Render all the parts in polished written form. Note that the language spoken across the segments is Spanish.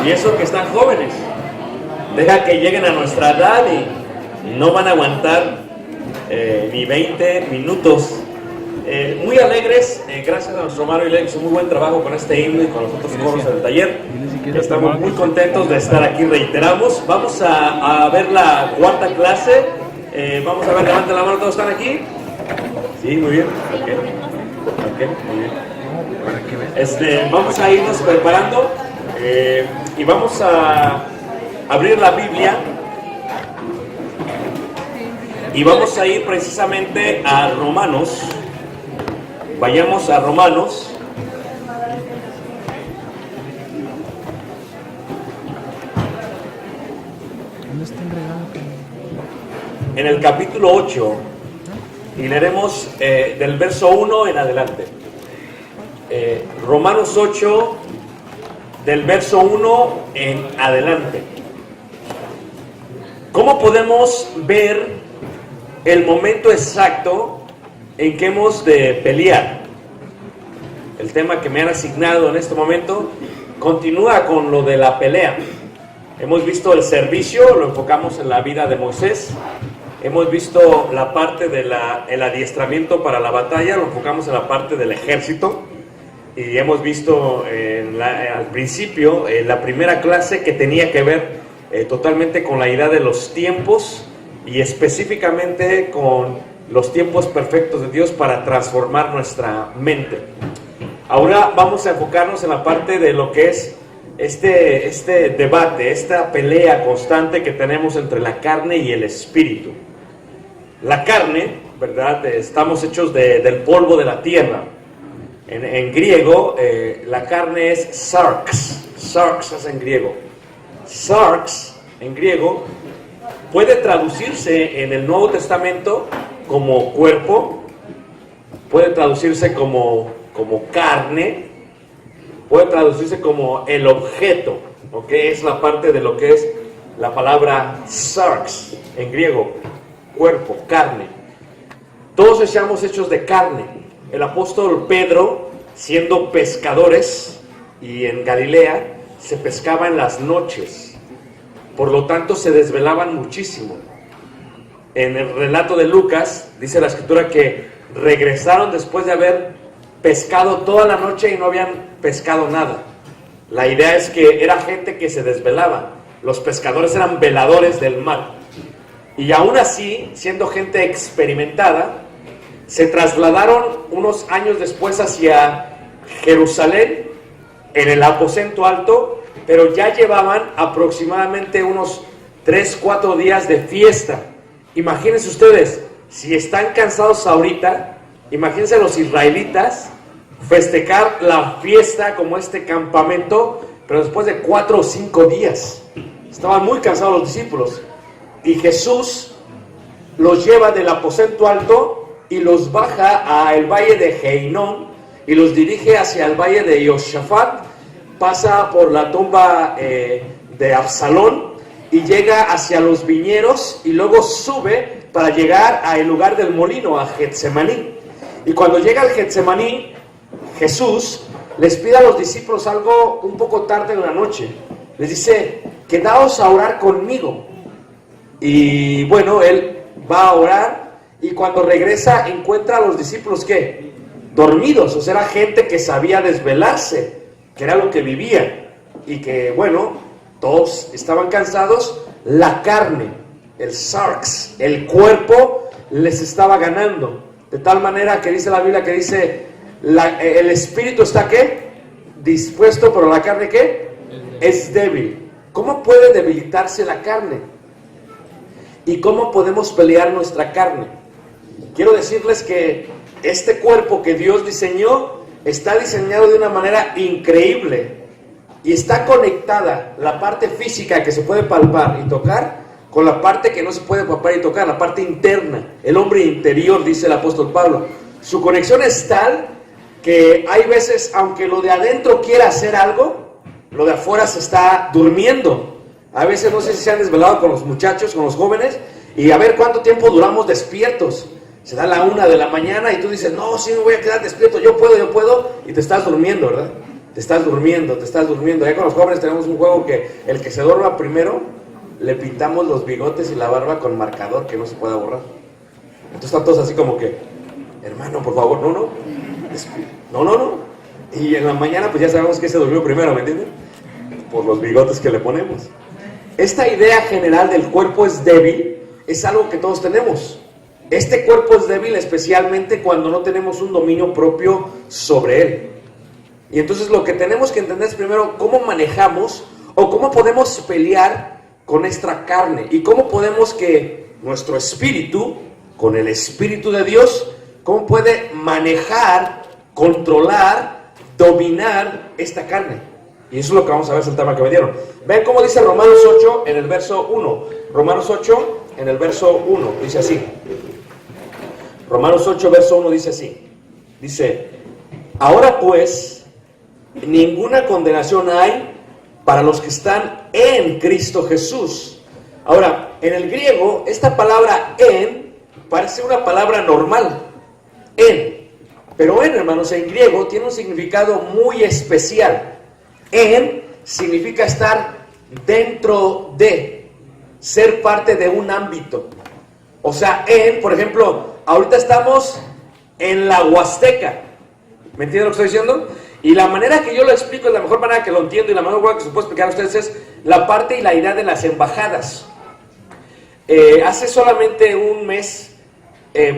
Y eso que están jóvenes. Deja que lleguen a nuestra edad y no van a aguantar ni 20 minutos. Muy alegres, gracias a nuestro hermano Ile, que hizo muy buen trabajo con este himno y con los otros coros del taller. Estamos muy contentos de estar aquí, reiteramos. Vamos a ver la cuarta clase. Vamos a ver, levanten la mano, ¿todos están aquí? Sí, muy bien. Okay, muy bien. Vamos a irnos preparando y vamos a abrir la Biblia y vamos a ir precisamente a Romanos. Vayamos a Romanos. En el capítulo 8 y leeremos del verso 1 en adelante. Romanos 8 del verso 1 en adelante. ¿Cómo podemos ver el momento exacto en que hemos de pelear? El tema que me han asignado en este momento continúa con lo de la pelea. Hemos visto el servicio, lo enfocamos en la vida de Moisés. Hemos visto la parte del adiestramiento para la batalla, lo enfocamos en la parte del ejército. Y hemos visto al principio, la primera clase, que tenía que ver totalmente con la idea de los tiempos y específicamente con los tiempos perfectos de Dios para transformar nuestra mente. Ahora vamos a enfocarnos en la parte de lo que es este debate, esta pelea constante que tenemos entre la carne y el espíritu. La carne, ¿verdad? Estamos hechos del polvo de la tierra. En griego, la carne es sarx. Sarx es en griego. Sarx, en griego, puede traducirse en el Nuevo Testamento como cuerpo, puede traducirse como carne, puede traducirse como el objeto, ¿ok? Es la parte de lo que es la palabra sarx, en griego, cuerpo, carne. Todos estamos hechos de carne. El apóstol Pedro, siendo pescadores, y en Galilea se pescaba en las noches, por lo tanto se desvelaban muchísimo. En el relato de Lucas, dice la escritura que regresaron después de haber pescado toda la noche y no habían pescado nada. La idea es que era gente que se desvelaba. Los pescadores eran veladores del mar. Y aún así, siendo gente experimentada, se trasladaron unos años después hacia Jerusalén, en el aposento alto, pero ya llevaban aproximadamente unos 3-4 días de fiesta. Imagínense ustedes, si están cansados ahorita, imagínense los israelitas festejar la fiesta como este campamento, pero después de 4 o 5 días. Estaban muy cansados los discípulos. Y Jesús los lleva del aposento alto y los baja al valle de Geinón y los dirige hacia el valle de Josafat, pasa por la tumba de Absalón y llega hacia los viñeros y luego sube para llegar al lugar del molino, a Getsemaní. Y cuando llega al Getsemaní, Jesús les pide a los discípulos algo un poco tarde en la noche. Les dice, quedaos a orar conmigo. Y bueno, él va a orar y cuando regresa encuentra a los discípulos, ¿qué? Dormidos. O sea, era gente que sabía desvelarse, que era lo que vivían. Y que, bueno, todos estaban cansados. La carne, el sarx, el cuerpo les estaba ganando. De tal manera que dice la Biblia que dice, el espíritu está, ¿qué? Dispuesto, pero la carne, ¿qué? Es débil. ¿Cómo puede debilitarse la carne? ¿Y cómo podemos pelear nuestra carne? Quiero decirles que este cuerpo que Dios diseñó está diseñado de una manera increíble y está conectada la parte física que se puede palpar y tocar con la parte que no se puede palpar y tocar, la parte interna, el hombre interior, dice el apóstol Pablo. Su conexión es tal que hay veces, aunque lo de adentro quiera hacer algo, lo de afuera se está durmiendo. A veces no sé si se han desvelado con los muchachos, con los jóvenes, y a ver cuánto tiempo duramos despiertos. Se da la 1 de la mañana y tú dices, no, sí me voy a quedar despierto, yo puedo, y te estás durmiendo, ¿verdad? te estás durmiendo. Ya con los jóvenes tenemos un juego que el que se duerma primero, le pintamos los bigotes y la barba con marcador que no se pueda borrar. Entonces están todos así como que, hermano, por favor, no. Y en la mañana pues ya sabemos que se durmió primero, ¿me entienden? Por los bigotes que le ponemos. Esta idea general del cuerpo es débil, es algo que todos tenemos. Este cuerpo es débil especialmente cuando no tenemos un dominio propio sobre él. Y entonces lo que tenemos que entender es primero cómo manejamos o cómo podemos pelear con nuestra carne y cómo podemos que nuestro espíritu, con el Espíritu de Dios, cómo puede manejar, controlar, dominar esta carne. Y eso es lo que vamos a ver, es el tema que me dieron. Vean cómo dice Romanos 8 en el verso 1. Romanos 8 en el verso 1 dice así. Romanos 8 verso 1 dice así. Dice, ahora pues, ninguna condenación hay para los que están en Cristo Jesús. Ahora, en el griego, esta palabra en parece una palabra normal. En. Pero en, hermanos, en griego tiene un significado muy especial. En significa estar dentro de, ser parte de un ámbito. O sea, en, por ejemplo, ahorita estamos en la Huasteca. ¿Me entienden lo que estoy diciendo? Y la manera que yo lo explico es la mejor manera que lo entiendo y la mejor que se puede explicar a ustedes es la parte y la idea de las embajadas. Hace solamente un mes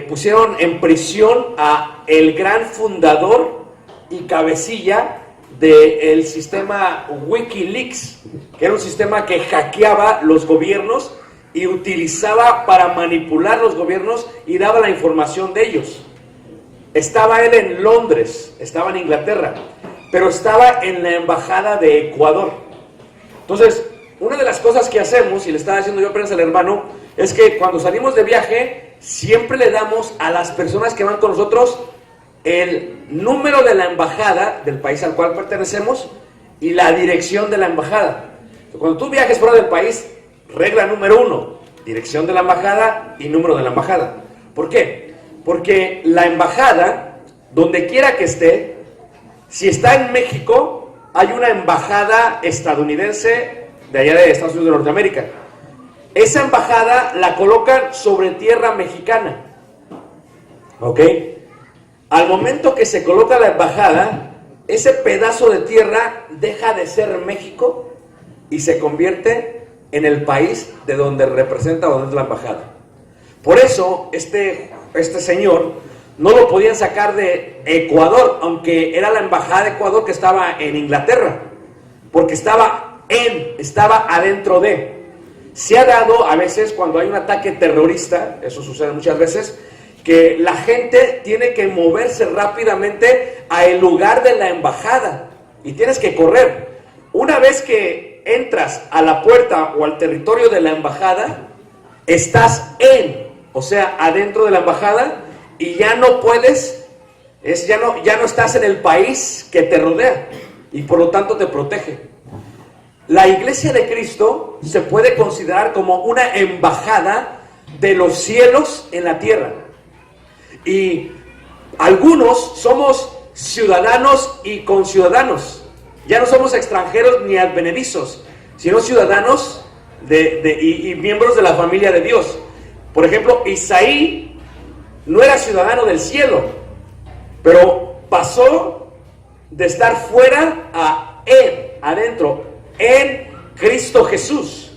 pusieron en prisión a el gran fundador y cabecilla del sistema Wikileaks, que era un sistema que hackeaba los gobiernos y utilizaba para manipular los gobiernos y daba la información de ellos. Estaba él en Londres, estaba en Inglaterra, pero estaba en la embajada de Ecuador. Entonces, una de las cosas que hacemos, y le estaba diciendo yo apenas al hermano, es que cuando salimos de viaje, siempre le damos a las personas que van con nosotros el número de la embajada del país al cual pertenecemos y la dirección de la embajada. Cuando tú viajes fuera del país, regla número 1, dirección de la embajada y número de la embajada. ¿Por qué? Porque la embajada, donde quiera que esté, si está en México, hay una embajada estadounidense de allá de Estados Unidos de Norteamérica. Esa embajada la colocan sobre tierra mexicana. ¿Ok? Al momento que se coloca la embajada, ese pedazo de tierra deja de ser México y se convierte en el país de donde representa, donde es la embajada. Por eso, este señor no lo podían sacar de Ecuador, aunque era la embajada de Ecuador que estaba en Inglaterra, porque estaba adentro de. Se ha dado a veces cuando hay un ataque terrorista, eso sucede muchas veces, que la gente tiene que moverse rápidamente al lugar de la embajada y tienes que correr. Una vez que entras a la puerta o al territorio de la embajada, estás o sea, adentro de la embajada y ya no puedes, ya no estás en el país que te rodea y por lo tanto te protege. La Iglesia de Cristo se puede considerar como una embajada de los cielos en la tierra. Y algunos somos ciudadanos y conciudadanos. Ya no somos extranjeros ni advenedizos, sino ciudadanos y miembros de la familia de Dios. Por ejemplo, Isaí no era ciudadano del cielo, pero pasó de estar fuera a adentro, en Cristo Jesús.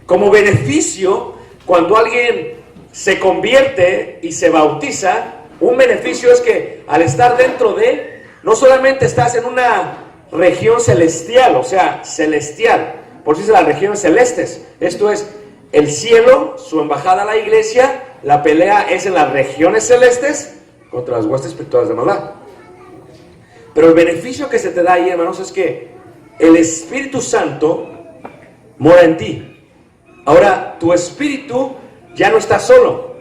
Como beneficio, cuando alguien se convierte y se bautiza, un beneficio es que al estar dentro no solamente estás en una región celestial, o sea, celestial, por si es las regiones celestes, esto es el cielo, su embajada a la iglesia, la pelea es en las regiones celestes contra las huestes espirituales de maldad. Pero el beneficio que se te da ahí, hermanos, es que el Espíritu Santo mora en ti. Ahora, tu espíritu ya no está solo.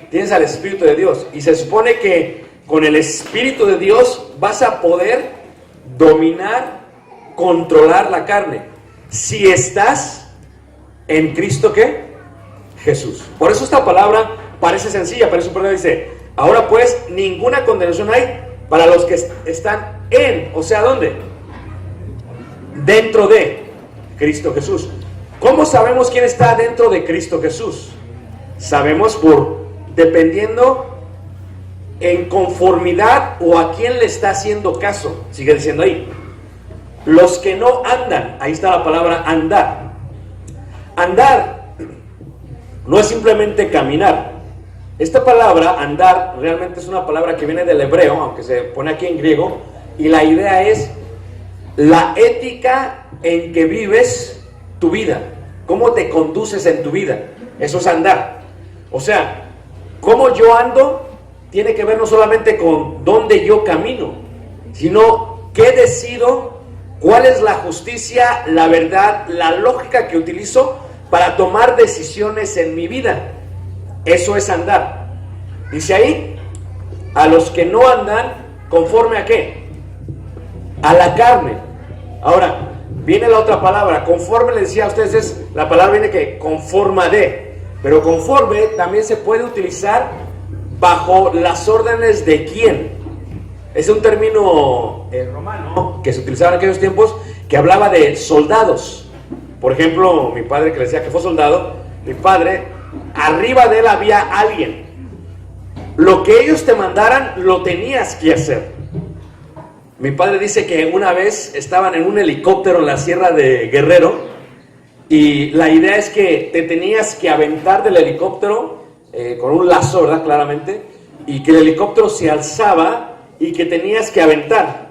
Tienes al Espíritu de Dios. Y se supone que con el Espíritu de Dios vas a poder dominar, controlar la carne. Si estás en Cristo, ¿qué? Jesús. Por eso esta palabra parece sencilla, pero eso dice, ahora pues ninguna condenación hay para los que están en, o sea, ¿dónde? Dentro de Cristo Jesús. ¿Cómo sabemos quién está dentro de Cristo Jesús? Sabemos dependiendo en conformidad o a quién le está haciendo caso. Sigue diciendo ahí. Los que no andan, ahí está la palabra andar. Andar no es simplemente caminar. Esta palabra, andar, realmente es una palabra que viene del hebreo, aunque se pone aquí en griego, y la idea es la ética en que vives tu vida, cómo te conduces en tu vida. Eso es andar. O sea, cómo yo ando tiene que ver no solamente con dónde yo camino, sino qué decido, cuál es la justicia, la verdad, la lógica que utilizo para tomar decisiones en mi vida. Eso es andar. Dice ahí, a los que no andan conforme a qué, a la carne. Ahora, viene la otra palabra, conforme, le decía a ustedes, la palabra viene que conforma de, pero conforme también se puede utilizar bajo las órdenes de quién. Es un término romano que se utilizaba en aquellos tiempos, que hablaba de soldados. Por ejemplo, mi padre, que le decía que fue soldado, mi padre, arriba de él había alguien. Lo que ellos te mandaran, lo tenías que hacer. Mi padre dice que una vez estaban en un helicóptero en la sierra de Guerrero, y la idea es que te tenías que aventar del helicóptero con un lazo, ¿verdad? Claramente, y que el helicóptero se alzaba y que tenías que aventar.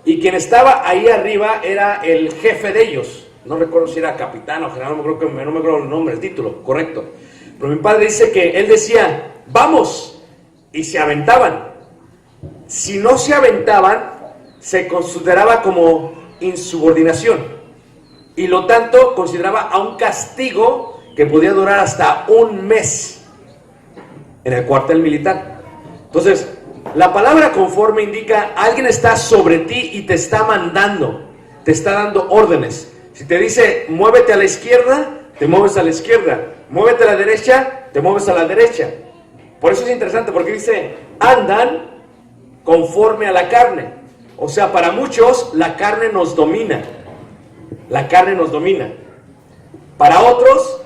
Y quien estaba ahí arriba era el jefe de ellos. No recuerdo si era capitán o general, no me acuerdo el nombre, el título, correcto. Pero mi padre dice que él decía, vamos, y se aventaban. Si no se aventaban, se consideraba como insubordinación. Y lo tanto, consideraba a un castigo que podía durar hasta un mes en el cuartel militar. Entonces, la palabra conforme indica, alguien está sobre ti y te está mandando, te está dando órdenes. Si te dice, muévete a la izquierda, te mueves a la izquierda. Muévete a la derecha, te mueves a la derecha. Por eso es interesante, porque dice, andan conforme a la carne. O sea, para muchos, la carne nos domina. La carne nos domina. Para otros,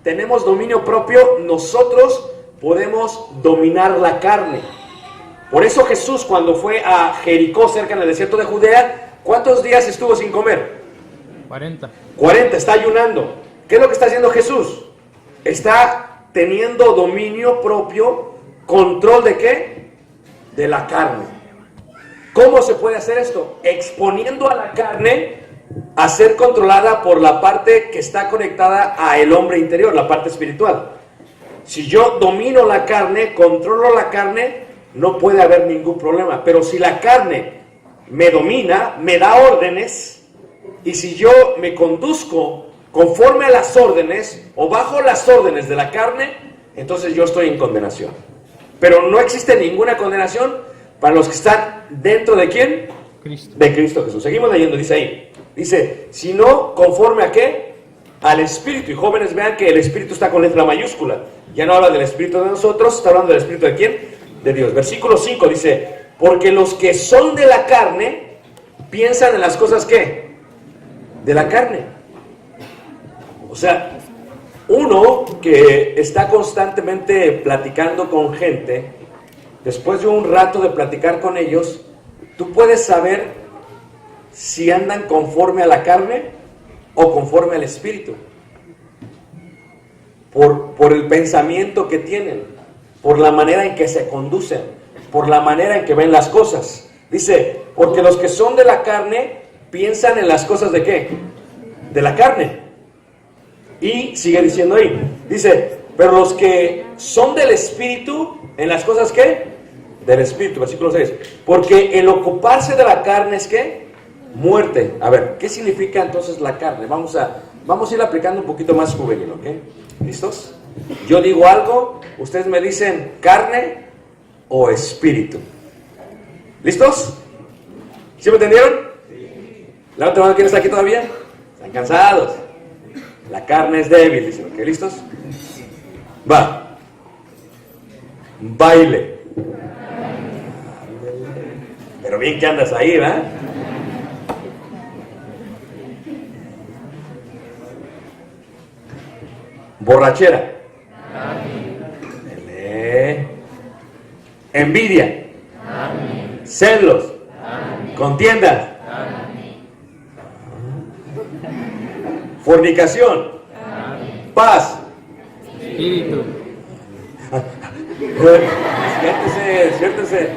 tenemos dominio propio. Nosotros podemos dominar la carne. Por eso Jesús, cuando fue a Jericó, cerca en el desierto de Judea, ¿cuántos días estuvo sin comer? 40, está ayunando. ¿Qué es lo que está haciendo Jesús? Está teniendo dominio propio, control ¿de qué? De la carne. ¿Cómo se puede hacer esto? Exponiendo a la carne a ser controlada por la parte que está conectada a el hombre interior, la parte espiritual. Si yo domino la carne, controlo la carne, no puede haber ningún problema. Pero si la carne me domina, me da órdenes, y si yo me conduzco conforme a las órdenes o bajo las órdenes de la carne, entonces yo estoy en condenación. Pero no existe ninguna condenación para los que están dentro de ¿quién? Cristo. De Cristo Jesús. Seguimos leyendo, dice ahí. Dice, sino conforme a ¿qué? Al Espíritu. Y jóvenes, vean que el Espíritu está con letra mayúscula. Ya no habla del Espíritu de nosotros, está hablando del Espíritu de ¿quién? De Dios. Versículo 5 dice, porque los que son de la carne piensan en las cosas ¿qué? De la carne. O sea, uno que está constantemente platicando con gente, después de un rato de platicar con ellos, tú puedes saber si andan conforme a la carne o conforme al Espíritu. Por el pensamiento que tienen, por la manera en que se conducen, por la manera en que ven las cosas. Dice, porque los que son de la carne piensan en las cosas ¿de qué? De la carne. Y sigue diciendo ahí, dice, pero los que son del Espíritu, en las cosas ¿qué? Del Espíritu, versículo 6. Porque el ocuparse de la carne es ¿qué? Muerte. A ver, ¿qué significa entonces la carne? Vamos a ir aplicando un poquito más juvenil, ¿ok? ¿Listos? Yo digo algo, ustedes me dicen carne o espíritu. ¿Listos? ¿Sí me entendieron? ¿La otra mano quién está aquí todavía? ¿Están cansados? La carne es débil, dicen. ¿Ok? ¿Listos? Va. Baile. pero bien que andas ahí, ¿verdad? Borrachera. Envidia. Celos. Contiendas. Fornicación. Paz. Espíritu. Siéntese.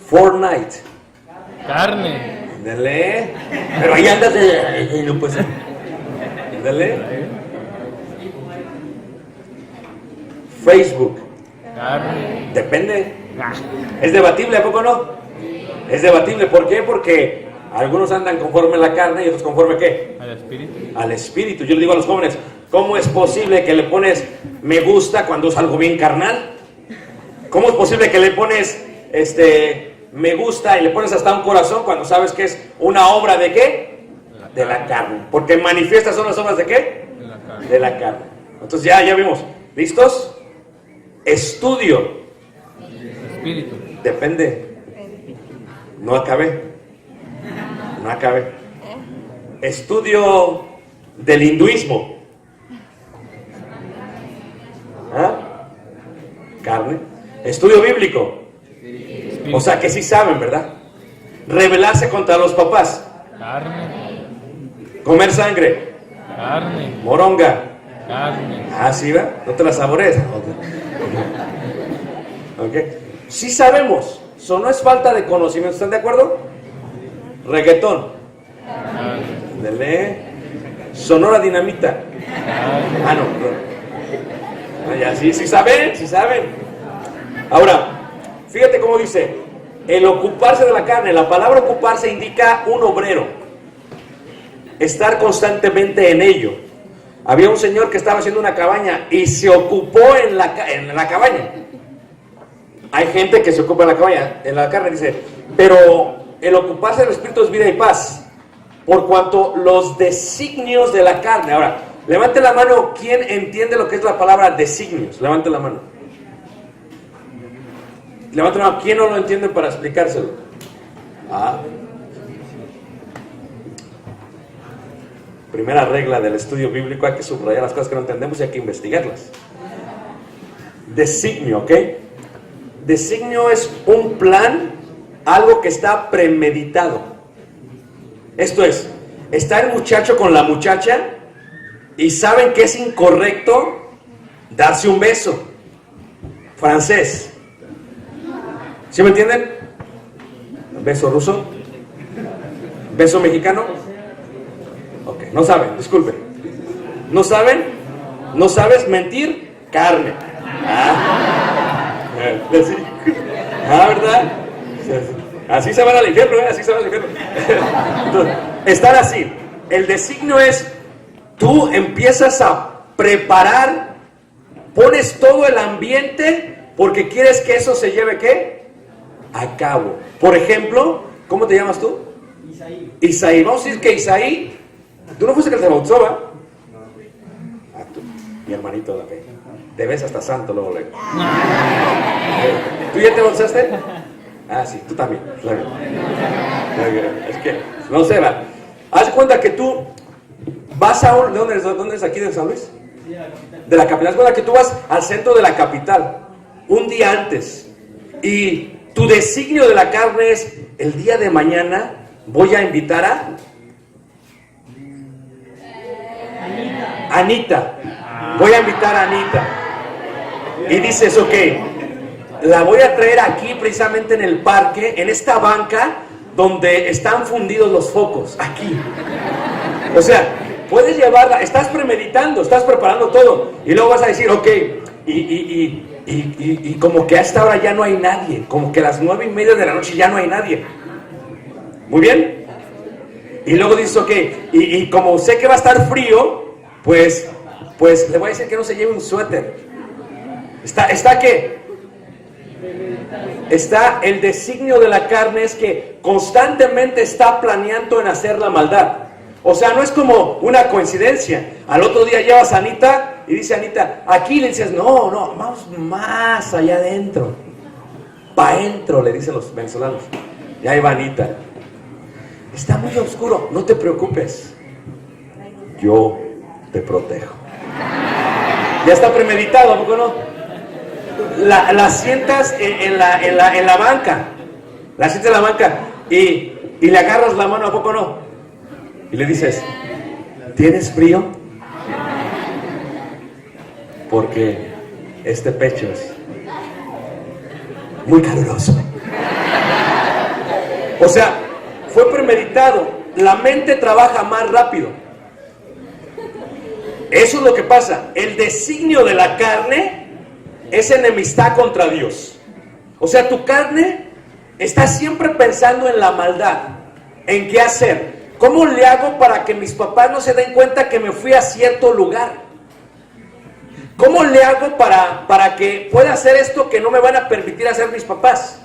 Fortnite. Carne. Ándale. Pero ahí andas de... No puede ser. Ándale. Facebook. Carne. Depende. Es debatible, ¿a poco no? Es debatible. ¿Por qué? Porque algunos andan conforme a la carne y otros conforme ¿a qué? Al espíritu. Al espíritu. Yo le digo a los jóvenes, ¿cómo es posible que le pones me gusta cuando es algo bien carnal? ¿Cómo es posible que le pones me gusta y le pones hasta un corazón cuando sabes que es una obra de qué? De la carne. Porque manifiestas son las obras de qué? De la carne. De la carne. Entonces ya vimos. ¿Listos? Estudio. Espíritu. Depende. No acabé. Estudio del hinduismo. ¿Ah? Carne. Estudio bíblico. Espíritu. O sea que sí saben, ¿verdad? Rebelarse contra los papás. Carne. Comer sangre. Carne. Moronga. Carne. Ah, sí, ¿va? No te la sabores. Ok. Sí sabemos. Eso no es falta de conocimiento. ¿Están de acuerdo? Reggaetón. Carne. Dele. Sonora Dinamita. Carne. Ah, no. Ah, ya, sí saben. Ahora, fíjate cómo dice. El ocuparse de la carne. La palabra ocuparse indica un obrero. Estar constantemente en ello. Había un señor que estaba haciendo una cabaña y se ocupó en la cabaña. Hay gente que se ocupa en la cabaña, en la carne, dice, pero el ocuparse del espíritu es vida y paz, por cuanto los designios de la carne. Ahora, levante la mano, ¿quién entiende lo que es la palabra designios? Levante la mano. Levante la mano, ¿quién no lo entiende para explicárselo? Ah. Primera regla del estudio bíblico, hay que subrayar las cosas que no entendemos y hay que investigarlas. Designio, ¿ok? Designio es un plan, algo que está premeditado. Esto es, está el muchacho con la muchacha y saben que es incorrecto darse un beso. Francés. ¿Sí me entienden? ¿Beso ruso? ¿Beso mexicano? Ok, no saben, disculpen. ¿No saben? ¿No sabes mentir? Carne. ¿Verdad? Así se van al infierno, así se van al infierno. Entonces, están así. El designio es, tú empiezas a preparar, pones todo el ambiente porque quieres que eso se lleve ¿qué? A cabo. Por ejemplo, ¿cómo te llamas tú? Isaí. Vamos a decir que Isaí, tú no fuiste que se bautizó, ¿va? Ah, tú, mi hermanito de la fe. Te ves hasta santo luego. ¿Tú ya te bautizaste? Ah, sí, tú también. Claro. Es que, no sé, va. Haz cuenta que tú vas a un... ¿Dónde eres aquí de San Luis? De la capital. Haz cuenta que tú vas al centro de la capital un día antes. Y tu designio de la carne es, el día de mañana voy a invitar a... Anita. Voy a invitar a Anita. Y dices, ok, la voy a traer aquí precisamente en el parque, en esta banca donde están fundidos los focos, aquí. O sea, puedes llevarla, estás premeditando, estás preparando todo. Y luego vas a decir, ok, y como que a esta hora ya no hay nadie, como que a las 9:30 de la noche ya no hay nadie. Muy bien. Y luego dices, ok, y como sé que va a estar frío, pues le voy a decir que no se lleve un suéter. ¿Está qué? Está el designio de la carne, es que constantemente está planeando en hacer la maldad. O sea, no es como una coincidencia. Al otro día llevas a Anita Y dice Anita, aquí le dices, no, vamos más allá adentro. Pa' adentro, le dicen los venezolanos. Y ahí va Anita. Está muy oscuro, no te preocupes. Yo te protejo. Ya está premeditado, ¿a poco no? La sientas en la banca. La sientas en la banca y le agarras la mano, ¿a poco no? Y le dices, ¿tienes frío? Porque este pecho es muy caluroso. O sea, fue premeditado. La mente trabaja más rápido. Eso es lo que pasa. El designio de la carne es enemistad contra Dios. O sea, tu carne está siempre pensando en la maldad, en qué hacer. ¿Cómo le hago para que mis papás no se den cuenta que me fui a cierto lugar? ¿Cómo le hago para que pueda hacer esto que no me van a permitir hacer mis papás?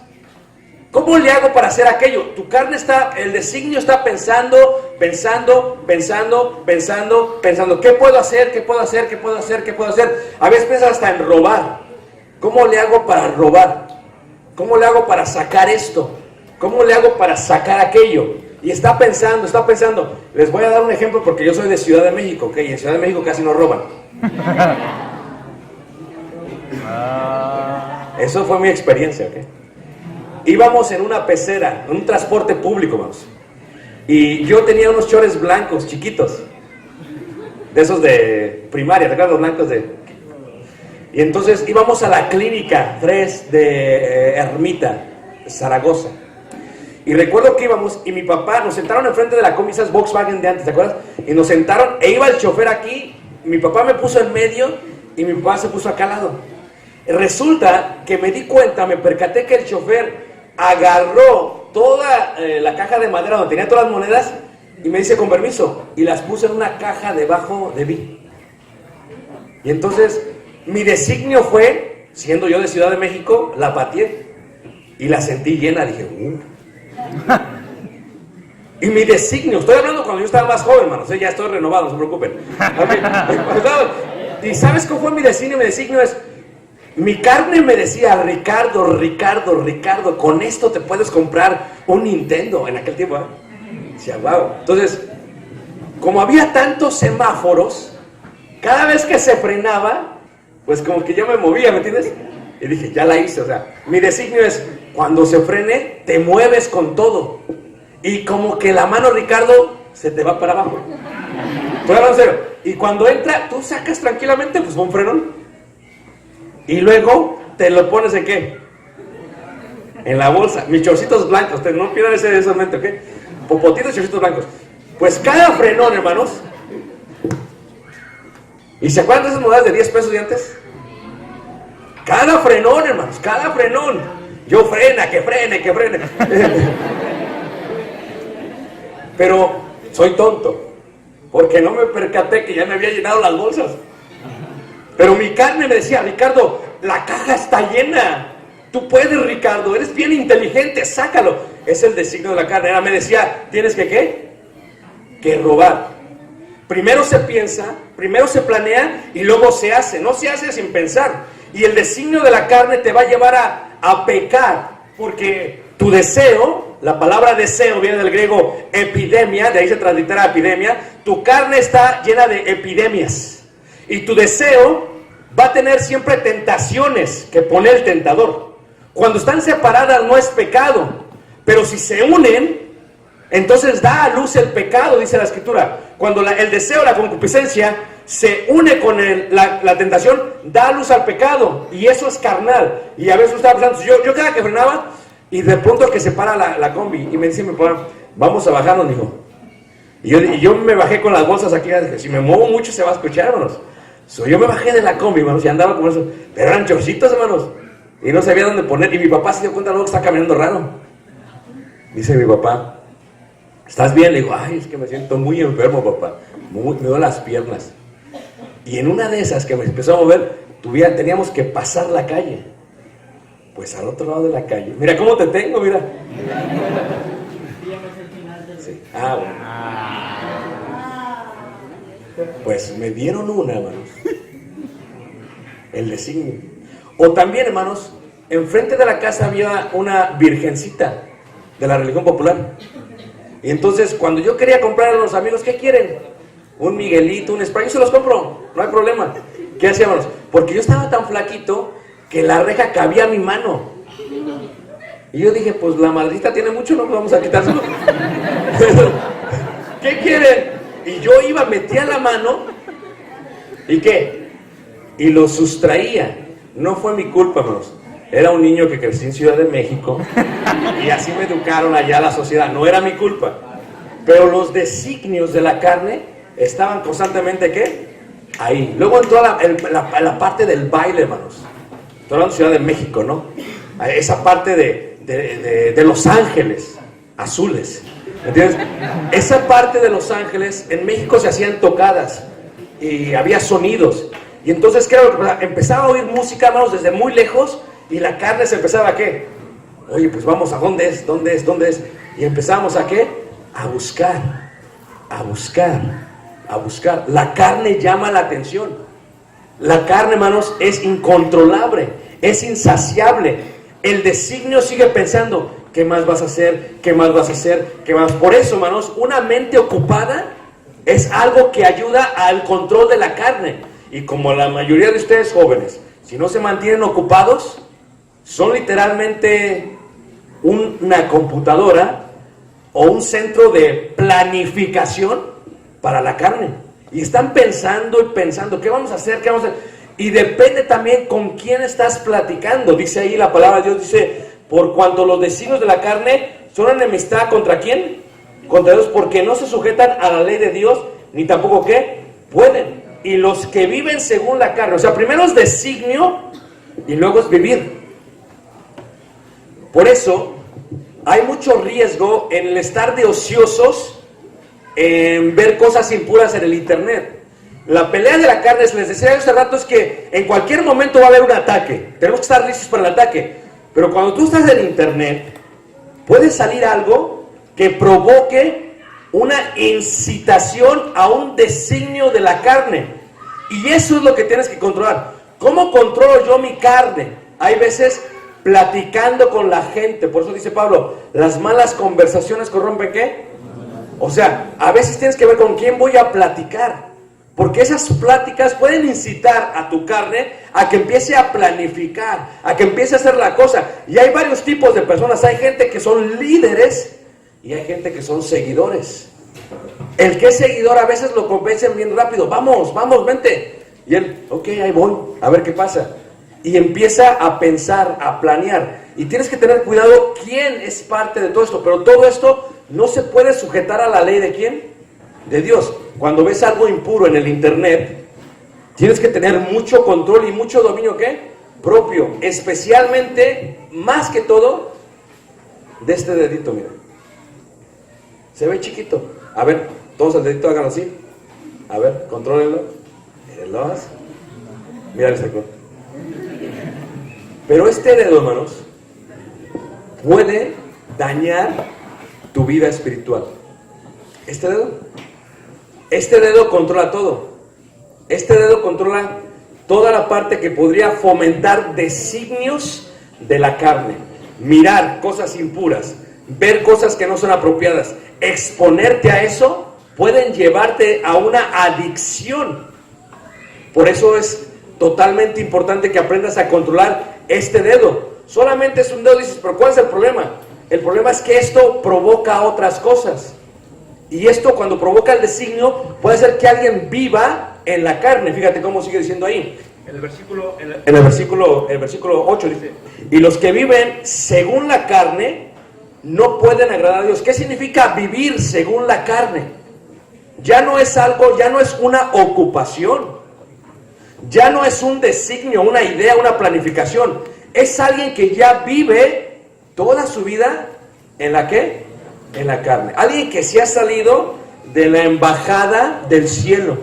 ¿Cómo le hago para hacer aquello? Tu carne está, el designio está pensando. ¿Qué puedo hacer? A veces piensas hasta en robar. ¿Cómo le hago para robar? ¿Cómo le hago para sacar esto? ¿Cómo le hago para sacar aquello? Y está pensando. Les voy a dar un ejemplo porque yo soy de Ciudad de México, ¿ok? Y en Ciudad de México casi no roban. Eso fue mi experiencia, ¿ok? Íbamos en una pecera, en un transporte público, vamos. Y yo tenía unos chores blancos, chiquitos. De esos de primaria, ¿te acuerdas los blancos de...? Y entonces íbamos a la clínica 3 de Ermita, Zaragoza. Y recuerdo que íbamos y mi papá, nos sentaron enfrente de la combi, esas Volkswagen de antes, ¿te acuerdas? Y nos sentaron, e iba el chofer aquí, mi papá me puso en medio y mi papá se puso acá al lado. Resulta que me di cuenta, me percaté que el chofer agarró toda la caja de madera donde tenía todas las monedas y me dice, con permiso, y las puse en una caja debajo de mí. Y entonces mi designio fue, siendo yo de Ciudad de México, la pateé y la sentí llena. Dije, Y mi designio, estoy hablando cuando yo estaba más joven, hermanos, ya estoy renovado, no se preocupen. ¿Y sabes cómo fue mi designio? Mi designio es, mi carne me decía, Ricardo, con esto te puedes comprar un Nintendo en aquel tiempo. Decía, wow. Entonces, como había tantos semáforos, cada vez que se frenaba, pues como que yo me movía, ¿me entiendes? Y dije, ya la hice, o sea, mi designio es, cuando se frene, te mueves con todo. Y como que la mano, Ricardo, se te va para abajo. Estoy hablando en serio. Y cuando entra, tú sacas tranquilamente, pues un frenón. Y luego, te lo pones ¿en qué? En la bolsa. Mis chorcitos blancos, ustedes no pierdan ese momento, ¿ok? Popotitos, chorcitos blancos. Pues cada frenón, hermanos. ¿Y se acuerdan de esas monedas de 10 pesos de antes? Cada frenón, hermanos, cada frenón. Yo que frene. Pero soy tonto, porque no me percaté que ya me había llenado las bolsas. Pero mi carne me decía, Ricardo, la caja está llena. Tú puedes, Ricardo, eres bien inteligente, sácalo. Es el designio de la carne. Ella me decía, ¿tienes que qué? Que robar. Primero se piensa, primero se planea y luego se hace. No se hace sin pensar. Y el designio de la carne te va a llevar a pecar, porque tu deseo, la palabra deseo viene del griego epidemia, de ahí se translitera epidemia. Tu carne está llena de epidemias. Y tu deseo va a tener siempre tentaciones que pone el tentador. Cuando están separadas no es pecado, pero si se unen, entonces da a luz el pecado, dice la Escritura. Cuando el deseo, la concupiscencia, se une con la tentación, da a luz al pecado, y eso es carnal. Y a veces estaba pensando, yo cada que frenaba, y de pronto que se para la combi, y me dice mi papá, vamos a bajarnos, dijo. Y yo me bajé con las bolsas aquí, dije, si me muevo mucho se va a escuchar, hermanos. Yo me bajé de la combi, hermanos, y andaba con eso, pero eran chorcitos, hermanos, y no sabía dónde poner, y mi papá se dio cuenta luego que está caminando raro. Dice mi papá, ¿estás bien? Le digo, ay, es que me siento muy enfermo, papá, me duelen las piernas. Y en una de esas que me empezó a mover, teníamos que pasar la calle. Pues al otro lado de la calle, mira cómo te tengo, mira. Sí. Bueno. Pues me dieron una, hermanos. el designio. O también, hermanos, enfrente de la casa había una virgencita de la religión popular. Y entonces, cuando yo quería comprar a los amigos, ¿qué quieren? Un Miguelito, un spray, yo se los compro, no hay problema. ¿Qué hacíamos? Porque yo estaba tan flaquito que la reja cabía a mi mano. Y yo dije, pues la madrita tiene mucho, no vamos a quitárselo. ¿Qué quieren? Y yo iba, metía la mano, ¿y qué? Y lo sustraía. No fue mi culpa, hermanos. Era un niño que crecí en Ciudad de México y así me educaron allá la sociedad. No era mi culpa. Pero los designios de la carne estaban constantemente, ¿qué? Ahí. Luego entró la parte del baile, hermanos. Estoy hablando de Ciudad de México, ¿no? Esa parte de Los Ángeles azules. ¿Entiendes? Esa parte de Los Ángeles, en México se hacían tocadas y había sonidos. Y entonces, ¿qué era lo que pasaba? Empezaba a oír música, hermanos, desde muy lejos. Y la carne se empezaba a ¿qué? Oye, pues vamos a ¿dónde es? ¿Dónde es? ¿Dónde es? Y empezamos a ¿qué? A buscar, a buscar, a buscar. La carne llama la atención. La carne, hermanos, es incontrolable, es insaciable. El designio sigue pensando, ¿qué más vas a hacer? ¿Qué más vas a hacer? ¿Qué más? Por eso, hermanos, una mente ocupada es algo que ayuda al control de la carne. Y como la mayoría de ustedes jóvenes, si no se mantienen ocupados, son literalmente una computadora o un centro de planificación para la carne. Y están pensando y pensando, ¿qué vamos a hacer? ¿Qué vamos a hacer? Y depende también con quién estás platicando. Dice ahí la palabra de Dios, dice, por cuanto los designios de la carne son enemistad ¿contra quién? Contra Dios, porque no se sujetan a la ley de Dios, ni tampoco ¿qué? Pueden. Y los que viven según la carne, o sea, primero es designio y luego es vivir. Por eso hay mucho riesgo en el estar de ociosos, en ver cosas impuras en el internet. La pelea de la carne, les decía hace rato, es que en cualquier momento va a haber un ataque. Tenemos que estar listos para el ataque. Pero cuando tú estás en internet, puede salir algo que provoque una incitación a un designio de la carne. Y eso es lo que tienes que controlar. ¿Cómo controlo yo mi carne? Hay veces platicando con la gente. Por eso dice Pablo, las malas conversaciones corrompen ¿qué? O sea, a veces tienes que ver con quién voy a platicar. Porque esas pláticas pueden incitar a tu carne a que empiece a planificar, a que empiece a hacer la cosa. Y hay varios tipos de personas. Hay gente que son líderes y hay gente que son seguidores. El que es seguidor a veces lo convencen bien rápido. Vamos, vamos, vente. Y él, ok, ahí voy, a ver qué pasa. Y empieza a pensar, a planear. Y tienes que tener cuidado quién es parte de todo esto. Pero todo esto no se puede sujetar a la ley de quién. De Dios. Cuando ves algo impuro en el internet, tienes que tener mucho control y mucho dominio ¿qué? Propio, especialmente, más que todo, de este dedito, mira. Se ve chiquito. A ver, todos el dedito hagan así. A ver, contrólenlo. Mírenlo así. Mira el sacón. Pero este dedo, hermanos, puede dañar tu vida espiritual. Este dedo controla todo. Este dedo controla toda la parte que podría fomentar designios de la carne. Mirar cosas impuras, ver cosas que no son apropiadas, exponerte a eso, pueden llevarte a una adicción. Por eso es totalmente importante que aprendas a controlar este dedo. Solamente es un dedo, dices, pero ¿cuál es el problema? El problema es que esto provoca otras cosas. Y esto, cuando provoca el designio, puede hacer que alguien viva en la carne. Fíjate cómo sigue diciendo ahí. En el versículo 8 dice, y los que viven según la carne no pueden agradar a Dios. ¿Qué significa vivir según la carne? Ya no es algo, ya no es una ocupación, ya no es un designio, una idea, una planificación. Es alguien que ya vive toda su vida en la ¿qué? En la carne. Alguien que se ha salido de la embajada del cielo.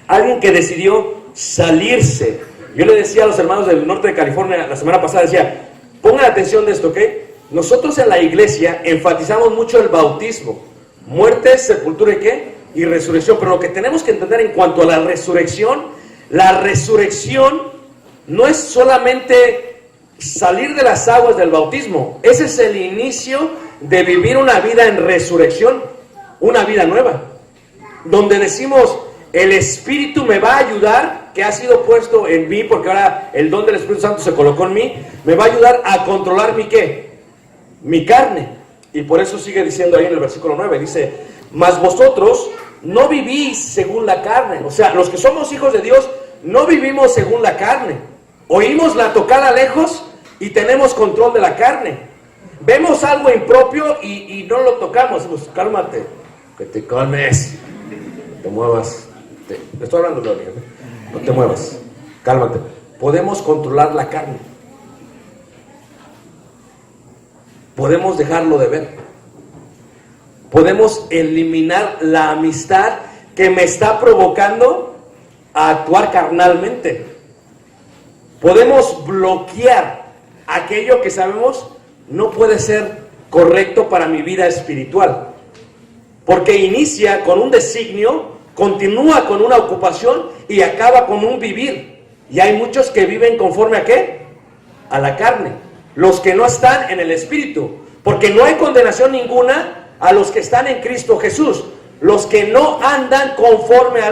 Alguien que decidió salirse. Yo le decía a los hermanos del norte de California la semana pasada, decía, pongan atención de esto, ¿ok? Nosotros en la iglesia enfatizamos mucho el bautismo, muerte, sepultura y ¿qué? Y resurrección. Pero lo que tenemos que entender en cuanto a la resurrección, La resurrección no es solamente salir de las aguas del bautismo. Ese es el inicio de vivir una vida en resurrección, una vida nueva, donde decimos, el Espíritu me va a ayudar, que ha sido puesto en mí, porque ahora el don del Espíritu Santo se colocó en mí, me va a ayudar a controlar mi ¿qué? Mi carne. Y por eso sigue diciendo ahí en el versículo 9, dice, mas vosotros no vivís según la carne. O sea, los que somos hijos de Dios no vivimos según la carne. Oímos la tocada lejos y tenemos control de la carne. Vemos algo impropio y no lo tocamos. Pues cálmate, que te calmes, te muevas. Te estoy hablando, Gloria, no te muevas, cálmate. Podemos controlar la carne. Podemos dejarlo de ver. Podemos eliminar la amistad que me está provocando a actuar carnalmente. Podemos bloquear aquello que sabemos no puede ser correcto para mi vida espiritual. Porque inicia con un designio, continúa con una ocupación y acaba con un vivir. Y hay muchos que viven conforme a ¿qué? A la carne. Los que no están en el Espíritu. Porque no hay condenación ninguna a los que están en Cristo Jesús. Los que no andan conforme a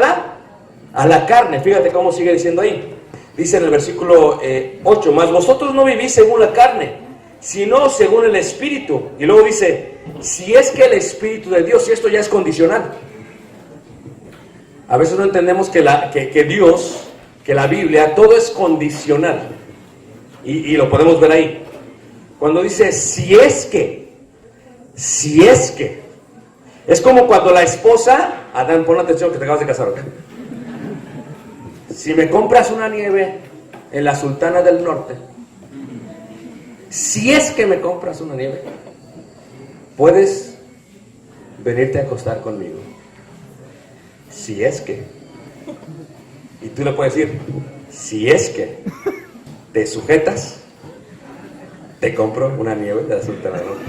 la carne. Fíjate cómo sigue diciendo ahí. Dice en el versículo 8, mas vosotros no vivís según la carne, sino según el Espíritu. Y luego dice, si es que el Espíritu de Dios, y esto ya es condicional. A veces no entendemos que Dios, que la Biblia, todo es condicional. Y lo podemos ver ahí. Cuando dice, si es que, es como cuando la esposa, Adán, pon atención que te acabas de casar, ¿ok? Si me compras una nieve en la Sultana del Norte, si es que me compras una nieve, puedes venirte a acostar conmigo. Si es que. Y tú le puedes decir, si es que te sujetas, te compro una nieve de la Sultana del Norte.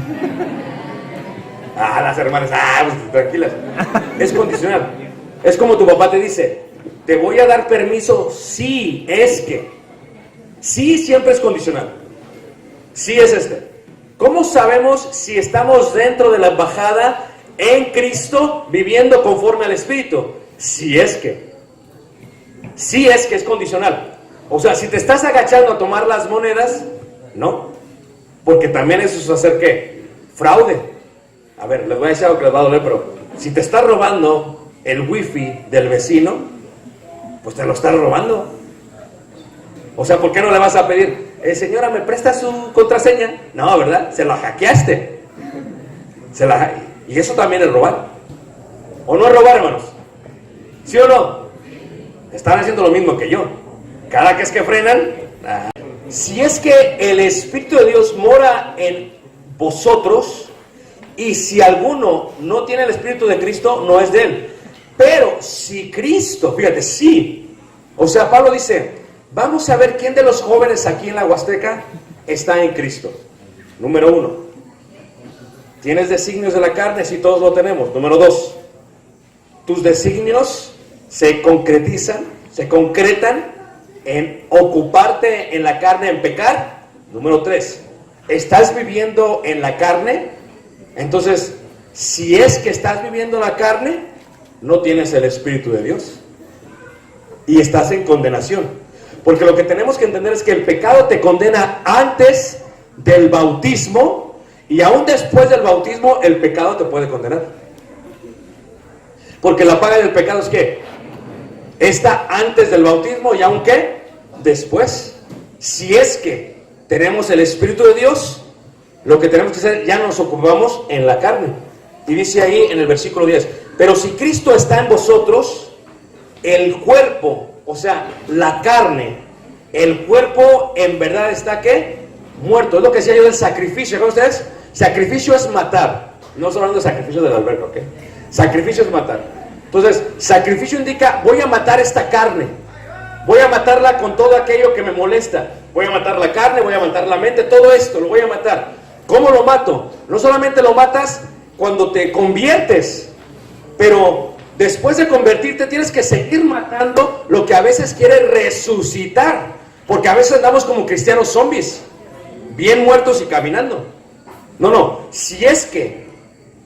Las hermanas, pues tranquilas. Es condicional. Es como tu papá te dice, te voy a dar permiso si es que. Sí siempre es condicional. Sí es ¿Cómo sabemos si estamos dentro de la embajada en Cristo, viviendo conforme al Espíritu? Si es que. Sí es que es condicional. O sea, si te estás agachando a tomar las monedas, no. Porque también eso es hacer ¿qué? Fraude. A ver, les voy a decir algo que les va a doler, pero si te estás robando el wifi del vecino, pues te lo estás robando. O sea, ¿por qué no le vas a pedir, señora, ¿me presta su contraseña? No, ¿verdad? Se la hackeaste. Y eso también es robar. ¿O no es robar, hermanos? ¿Sí o no? Están haciendo lo mismo que yo. Cada vez que frenan. Si es que el Espíritu de Dios mora en vosotros, y si alguno no tiene el Espíritu de Cristo, no es de él. Pero si Cristo, fíjate, sí. O sea, Pablo dice, vamos a ver quién de los jóvenes aquí en la Huasteca está en Cristo. Número 1. ¿Tienes designios de la carne? Sí, todos lo tenemos. Número 2. Tus designios se concretan en ocuparte en la carne, en pecar. Número 3. ¿Estás viviendo en la carne? Entonces, si es que estás viviendo en la carne, no tienes el Espíritu de Dios y estás en condenación, porque lo que tenemos que entender es que el pecado te condena antes del bautismo, y aún después del bautismo el pecado te puede condenar, porque la paga del pecado es ¿qué? Está antes del bautismo y aún ¿qué? Después. Si es que tenemos el Espíritu de Dios, lo que tenemos que hacer, ya nos ocupamos en la carne. Y dice ahí en el versículo 10, pero si Cristo está en vosotros, el cuerpo, o sea, la carne, el cuerpo en verdad está ¿qué? Muerto. Es lo que decía yo del sacrificio. ¿Cómo ustedes? Sacrificio es matar. No estoy hablando de sacrificio del albergue, ¿ok? Sacrificio es matar. Entonces, sacrificio indica, voy a matar esta carne. Voy a matarla con todo aquello que me molesta. Voy a matar la carne, voy a matar la mente, todo esto lo voy a matar. ¿Cómo lo mato? No solamente lo matas cuando te conviertes, pero después de convertirte tienes que seguir matando lo que a veces quiere resucitar, porque a veces andamos como cristianos zombies, bien muertos y caminando. No, si es que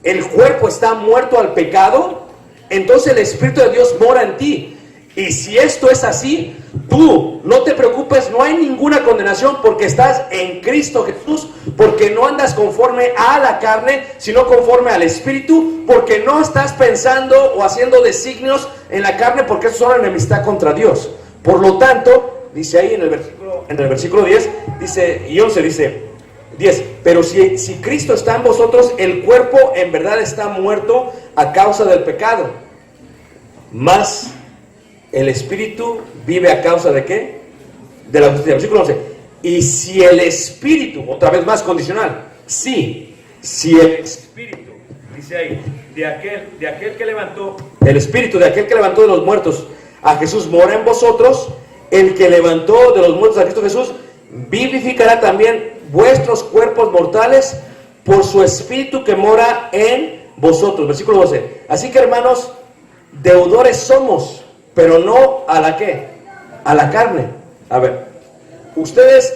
el cuerpo está muerto al pecado, entonces el Espíritu de Dios mora en ti. Y si esto es así, tú no te preocupes, no hay ninguna condenación, porque estás en Cristo Jesús, porque no andas conforme a la carne, sino conforme al Espíritu, porque no estás pensando o haciendo designios en la carne, porque eso es una enemistad contra Dios. Por lo tanto, dice ahí en el versículo 10, dice, y 11 dice, 10, pero si Cristo está en vosotros, el cuerpo en verdad está muerto a causa del pecado, mas el Espíritu vive a causa ¿de qué? De la justicia. Versículo 11. Y si el Espíritu, otra vez más condicional, si el Espíritu, dice ahí, de aquel que levantó, el Espíritu de aquel que levantó de los muertos a Jesús mora en vosotros, el que levantó de los muertos a Cristo Jesús vivificará también vuestros cuerpos mortales por su Espíritu que mora en vosotros. Versículo 12. Así que, hermanos, deudores somos, pero no a la ¿qué? A la carne. A ver, ustedes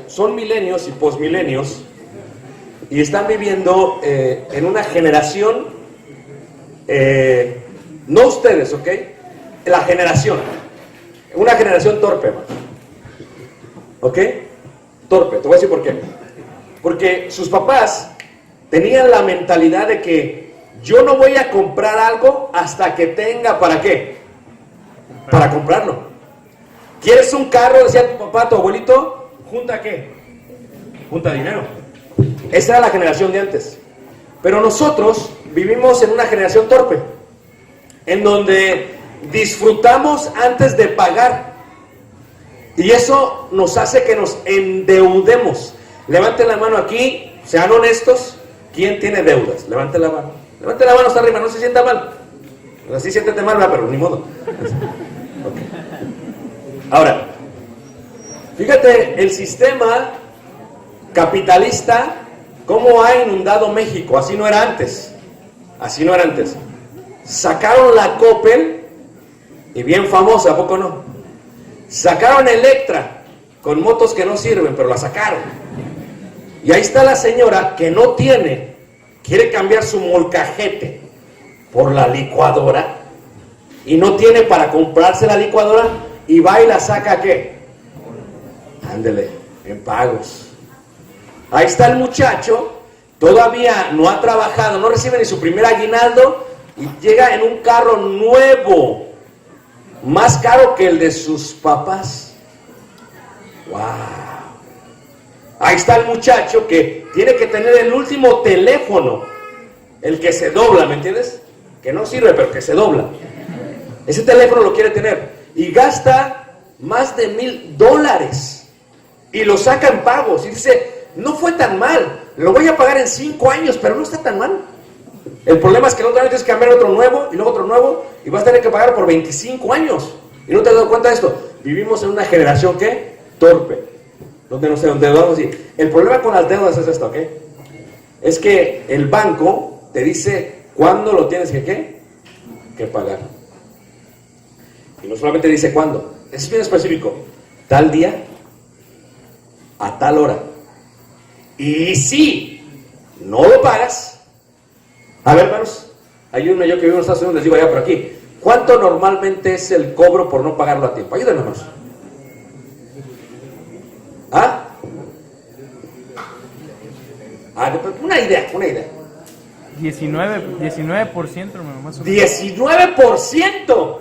son milenios y posmilenios y están viviendo en una generación, no ustedes, ¿ok? La generación, una generación torpe, man. ¿Ok? Torpe, te voy a decir por qué. Porque sus papás tenían la mentalidad de que yo no voy a comprar algo hasta que tenga, ¿para qué? Para comprarlo. ¿Quieres un carro? Decía tu papá, tu abuelito, ¿junta qué? Junta dinero. Esa era la generación de antes. Pero nosotros vivimos en una generación torpe, en donde disfrutamos antes de pagar. Y eso nos hace que nos endeudemos. Levanten la mano aquí, sean honestos. ¿Quién tiene deudas? Levanten la mano. Levanten la mano hasta arriba, no se sienta mal. Así siéntete mal, pero ni modo. Okay. Ahora, fíjate el sistema capitalista, cómo ha inundado México. Así no era antes. Así no era antes. Sacaron la Coppel, y bien famosa, ¿a poco no? Sacaron Electra, con motos que no sirven, pero la sacaron. Y ahí está la señora que no tiene, quiere cambiar su molcajete por la licuadora, y no tiene para comprarse la licuadora, y va y la saca, ¿qué? Ándele, en pagos. Ahí está el muchacho, todavía no ha trabajado, no recibe ni su primer aguinaldo, y llega en un carro nuevo, más caro que el de sus papás. ¡Wow! Ahí está el muchacho que tiene que tener el último teléfono, el que se dobla, ¿me entiendes? Que no sirve, pero que se dobla. Ese teléfono lo quiere tener y gasta más de $1,000 y lo saca en pagos y dice, no fue tan mal, lo voy a pagar en 5 años, pero no está tan mal. El problema es que otra vez tienes que cambiar otro nuevo y luego otro nuevo y vas a tener que pagar por 25 años. ¿Y no te has dado cuenta de esto? Vivimos en una generación, ¿qué? Torpe, donde nos endeudamos. El problema con las deudas es esto, ¿ok? Es que el banco te dice cuándo lo tienes que pagar. Y no solamente dice cuándo, es bien específico, tal día, a tal hora. Y si no lo pagas, a ver, hermanos, hay uno yo que vivo en Estados Unidos, les digo allá por aquí, ¿cuánto normalmente es el cobro por no pagarlo a tiempo? Ayúdenme, hermanos. ¿Ah? Una idea. 19%, hermano, más o menos. 19%.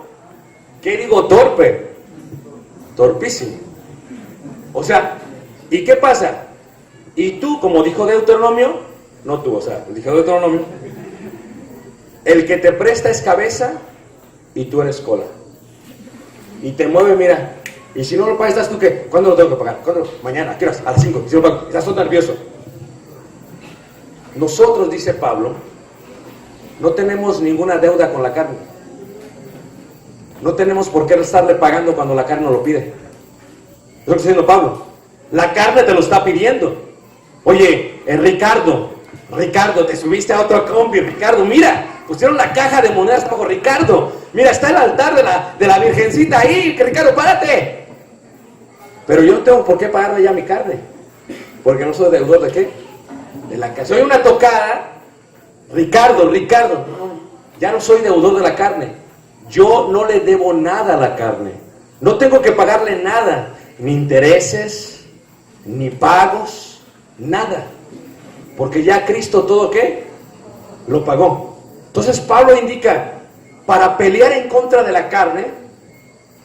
¿Qué digo? Torpe. Torpísimo. O sea, ¿y qué pasa? Y tú, como dijo Deuteronomio, no tú, o sea, dijo Deuteronomio, el que te presta es cabeza y tú eres cola. Y te mueve, mira. Y si no lo pagas, ¿estás tú qué? ¿Cuándo lo tengo que pagar? ¿Cuándo? Mañana, ¿a qué horas? A las 5. Si no pago, estás todo nervioso. Nosotros, dice Pablo, no tenemos ninguna deuda con la carne. No tenemos por qué estarle pagando cuando la carne nos lo pide. Es lo que está diciendo Pablo. La carne te lo está pidiendo. Oye, Ricardo, te subiste a otro combi. Ricardo, mira, Pusieron la caja de monedas bajo Ricardo. Mira, está el altar de la Virgencita ahí. Que Ricardo, párate. Pero yo no tengo por qué pagarle ya mi carne. Porque no soy deudor de qué. De la carne. Soy una tocada. Ricardo, no, ya no soy deudor de la carne. Yo no le debo nada a la carne. No tengo que pagarle nada. Ni intereses, ni pagos, nada. Porque ya Cristo todo ¿qué? Lo pagó. Entonces Pablo indica, para pelear en contra de la carne,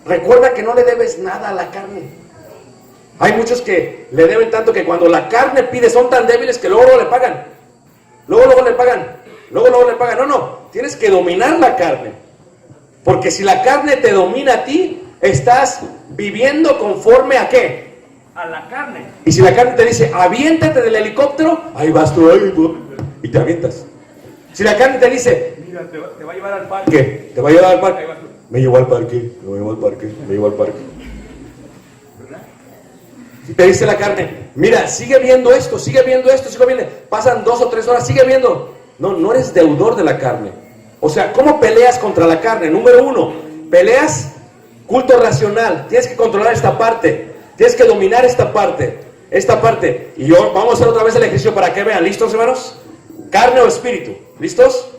recuerda que no le debes nada a la carne. Hay muchos que le deben tanto que cuando la carne pide son tan débiles que luego le pagan. Luego le pagan. No, tienes que dominar la carne. Porque si la carne te domina a ti, estás viviendo conforme a ¿qué? A la carne. Y si la carne te dice, aviéntate del helicóptero, ahí vas tú, y te avientas. Si la carne te dice, Mira, te va a llevar al parque. ¿qué? ¿Te va a llevar al parque? Ahí vas tú. Me llevó al parque. Si te dice la carne, mira, sigue viendo esto. Pasan 2 o 3 horas, sigue viendo. No eres deudor de la carne. O sea, ¿cómo peleas contra la carne? Número 1, peleas culto racional. Tienes que controlar esta parte. Tienes que dominar esta parte. Y yo, vamos a hacer otra vez el ejercicio para que vean. ¿Listos, hermanos? ¿Carne o espíritu? ¿Listos?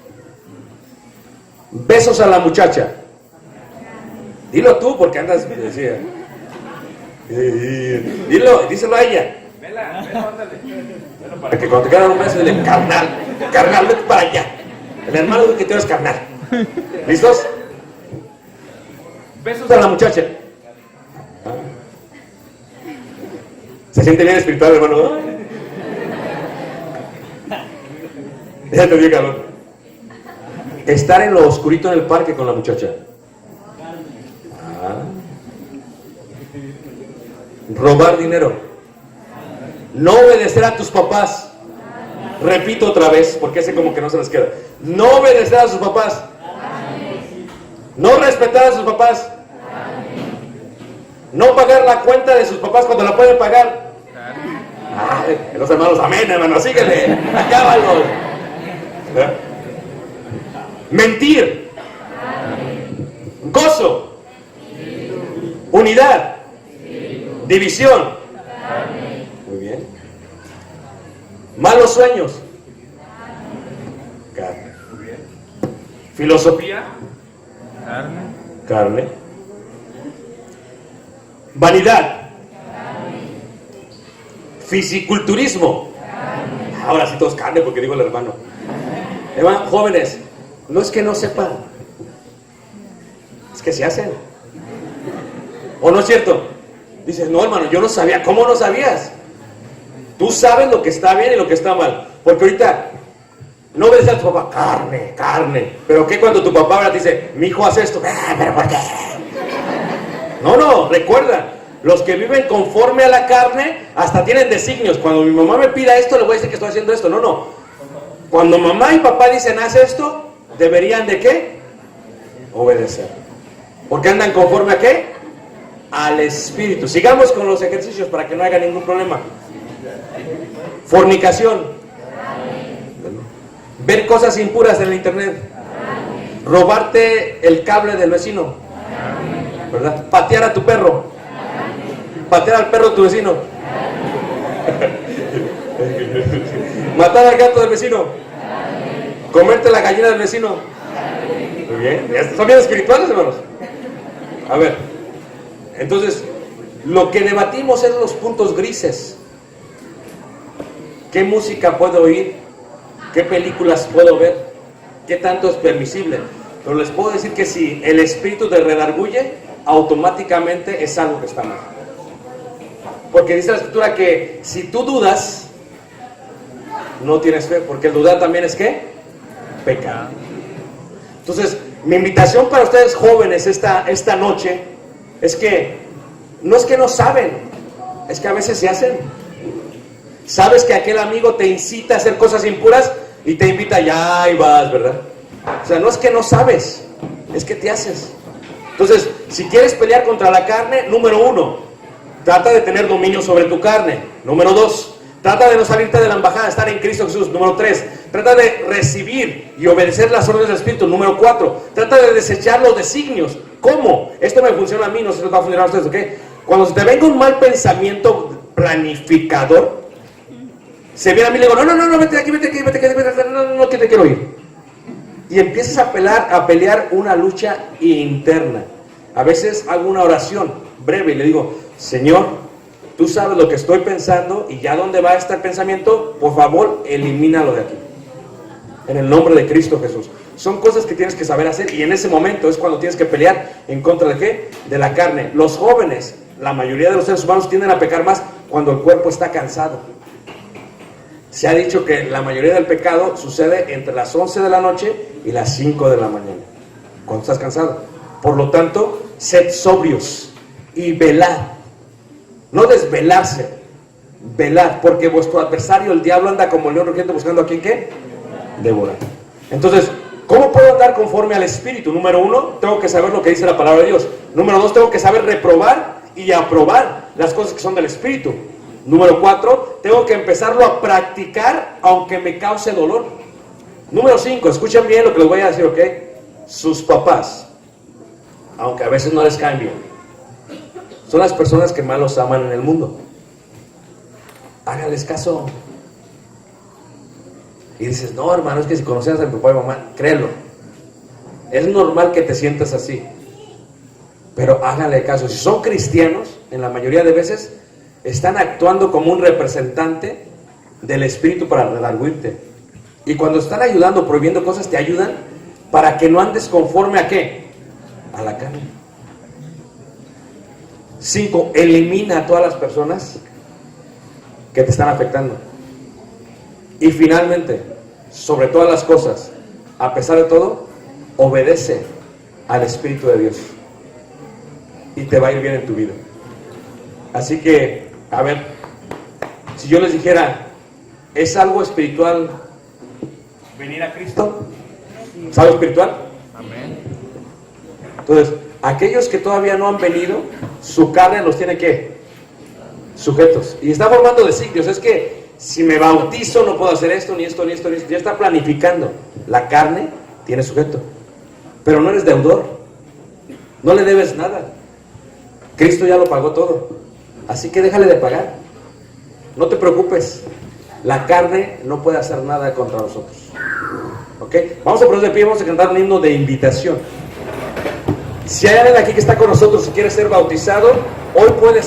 Besos a la muchacha. Dilo tú porque andas, decía. Díselo a ella. Vela, ándale. Para que cuando te quedan un beso, dile, carnal, vete para allá. El hermano que tú eres carnal. ¿Listos? Besos A la muchacha. Se siente bien espiritual, hermano. Déjate bien, cabrón. Estar en lo oscurito en el parque con la muchacha. Robar dinero. No obedecer a tus papás. Repito otra vez, porque ese como que no se les queda. No obedecer a sus papás. No respetar a sus papás. No pagar la cuenta de sus papás cuando la pueden pagar. Ay, los hermanos, amén, hermano, síguele. Acábalo. Mentir. Gozo. Unidad. División. Muy bien. Malos sueños. Carne. Filosofía. Carne. Vanidad. Fisiculturismo. Ahora sí todos carne porque digo el hermano. Jóvenes, no es que no sepan, es que se hacen. ¿O no es cierto? Dices, no hermano, yo no sabía. ¿Cómo no sabías? Tú sabes lo que está bien y lo que está mal. Porque ahorita no ves a tu papá, carne. Pero ¿qué cuando tu papá ahora te dice, mi hijo hace esto? ¿Pero por qué? No, recuerda, los que viven conforme a la carne hasta tienen designios. Cuando mi mamá me pida esto, le voy a decir que estoy haciendo esto. No. Cuando mamá y papá dicen, haz esto, deberían de ¿qué? Obedecer. Porque andan conforme a ¿qué? Al espíritu. Sigamos con los ejercicios para que no haya ningún problema. Fornicación. Ver cosas impuras en el internet. Robarte el cable del vecino. ¿Verdad? Patear a tu perro. Patear al perro de tu vecino. Matar al gato del vecino. Comerte la gallina del vecino. Muy bien. Son bien espirituales, hermanos. A ver. Entonces, lo que debatimos es los puntos grises. ¿Qué música puedo oír? ¿Qué películas puedo ver? ¿Qué tanto es permisible? Pero les puedo decir que si el espíritu te redarguye, automáticamente es algo que está mal. Porque dice la escritura que si tú dudas, no tienes fe, porque el dudar también es ¿qué? Pecado. Entonces, mi invitación para ustedes jóvenes esta noche es que no saben, es que a veces se hacen. Sabes que aquel amigo te incita a hacer cosas impuras y te invita, ya ahí vas, ¿verdad? O sea, no es que no sabes, es que te haces. Entonces, si quieres pelear contra la carne, número 1, trata de tener dominio sobre tu carne. Número 2, Trata de no salirte de la embajada, estar en Cristo Jesús. Número 3, trata de recibir y obedecer las órdenes del Espíritu. Número 4, trata de desechar los designios. ¿Cómo? Esto me funciona a mí, no sé si les va a funcionar a ustedes, ¿ok? Cuando se te venga un mal pensamiento planificador, se viene a mí y le digo, no, vete aquí, no, que te quiero ir. Y empiezas a pelear una lucha interna. A veces hago una oración breve y le digo, Señor, tú sabes lo que estoy pensando y ya dónde va este pensamiento, por favor, elimínalo de aquí. En el nombre de Cristo Jesús. Son cosas que tienes que saber hacer y en ese momento es cuando tienes que pelear en contra de ¿qué? De la carne. Los jóvenes, la mayoría de los seres humanos tienden a pecar más cuando el cuerpo está cansado. Se ha dicho que la mayoría del pecado sucede entre las 11 de la noche y las 5 de la mañana, cuando estás cansado. Por lo tanto, sed sobrios y velad. No desvelarse, velad, porque vuestro adversario, el diablo, anda como león rugiente buscando a quien ¿qué? Devorar. Entonces, ¿cómo puedo andar conforme al Espíritu? Número 1, tengo que saber lo que dice la palabra de Dios. Número 2, tengo que saber reprobar y aprobar las cosas que son del Espíritu. Número 4, tengo que empezarlo a practicar aunque me cause dolor. Número 5, escuchen bien lo que les voy a decir, ¿ok? Sus papás, aunque a veces no les caen bien, son las personas que más los aman en el mundo. Háganles caso. Y dices, no, hermano, es que si conocieras a mi papá y mamá, créelo. Es normal que te sientas así. Pero háganle caso. Si son cristianos, en la mayoría de veces, están actuando como un representante del Espíritu para redarguirte. Y cuando están ayudando, prohibiendo cosas, te ayudan para que no andes conforme a ¿qué? A la carne. 5, elimina a todas las personas que te están afectando. Y finalmente, sobre todas las cosas, a pesar de todo, obedece al Espíritu de Dios. Y te va a ir bien en tu vida. Así que, a ver, si yo les dijera, ¿es algo espiritual venir a Cristo? ¿Es algo espiritual? Amén. Entonces, aquellos que todavía no han venido, su carne los tiene ¿qué? Sujetos. Y está formando designios. Es que si me bautizo no puedo hacer esto, ni esto, ni esto, ni esto. Ya está planificando. La carne tiene sujeto. Pero no eres deudor. No le debes nada. Cristo ya lo pagó todo. Así que déjale de pagar. No te preocupes. La carne no puede hacer nada contra nosotros. ¿Ok? Vamos a ponernos de pie, vamos a cantar un himno de invitación. Si hay alguien aquí que está con nosotros y quiere ser bautizado, hoy puedes